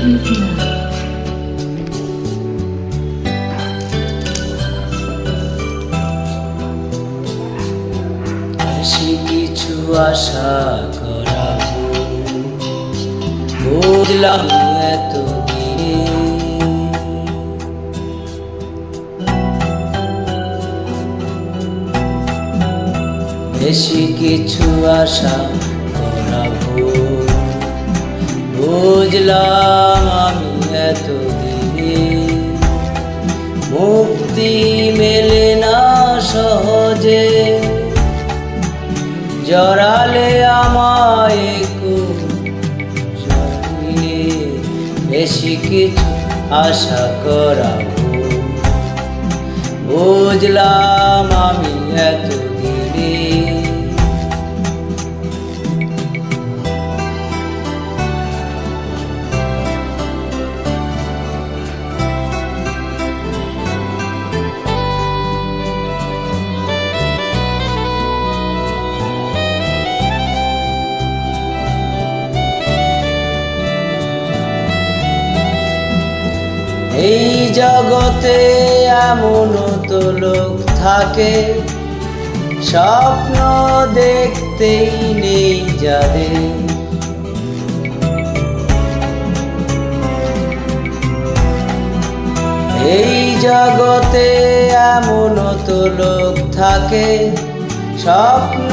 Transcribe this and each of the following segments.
বেশি কিছু আশা করা বুঝলাম এত বেশি কিছু আশা করা বুঝলাম আমি এতদিনে মুক্তি মেলে না সহজে জড়ালে আমায় বেশি কিছু আশা করা বুঝলাম আমি এতদিনে এই জগতে এমন তো লোক থাকে স্বপ্ন দেখতেই নেই যাদের এই জগতে এমন তো লোক থাকে স্বপ্ন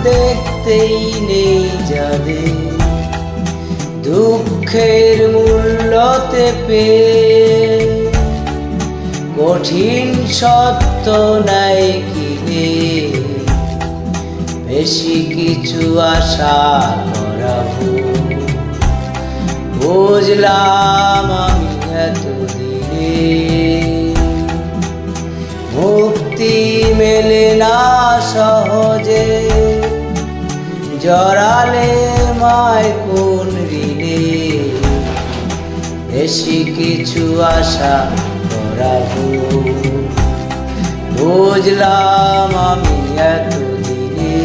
দেখতেই নেই যাদের দুঃখের মূল্যতে পেয়ে কঠিন সত্য নাই কিনে বেশি কিছু আশা করা বুঝলাম আমি এতদিনে মুক্তি মেলে না সহজে জড়ালে মায় কোন ঋণে বেশি কিছু আশা করা বুঝলাম আমি এতদিনে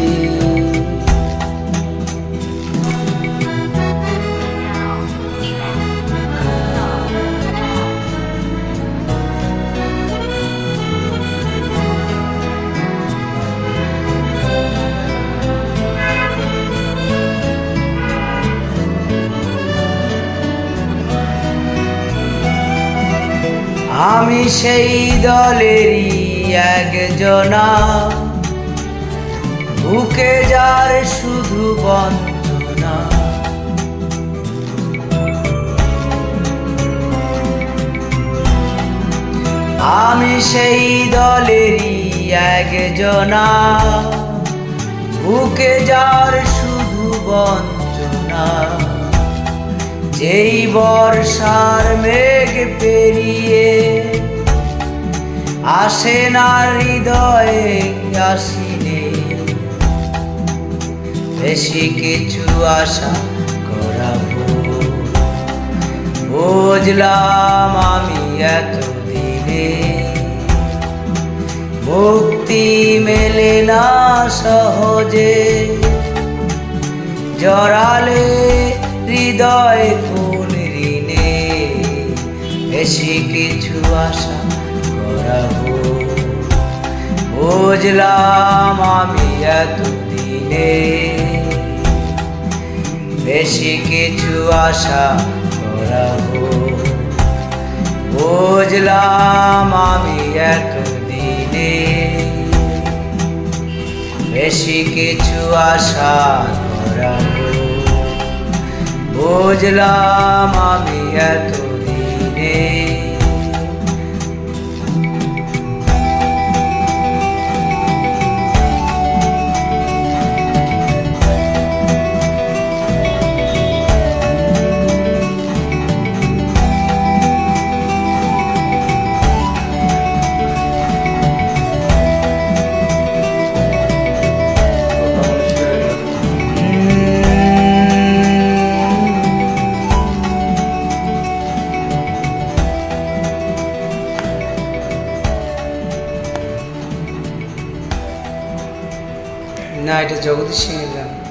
আমি সেই দলেরই একজনা বুকে যার শুধু বঞ্চনা আমি সেই দলেরই একজনা বুকে যার শুধু বঞ্চনা যেই বর্ষার মেঘ পেরিয়ে আসে না হৃদয়ে আসিনে বেশি কিছু আশা করা বুঝলাম আমি এতদিনে মুক্তি মেলে না সহজে জড়ালে হৃদয় কোন ঋণে বেশি কিছু আশা করা বুঝলাম আমি এতদিনে বেশি কিছু আশা করা বুঝলাম আমি এতদিনে বেশি কিছু আশা করা বুঝলাম আমি এতদিনে না, এটা জগদীশ সিংহের গান।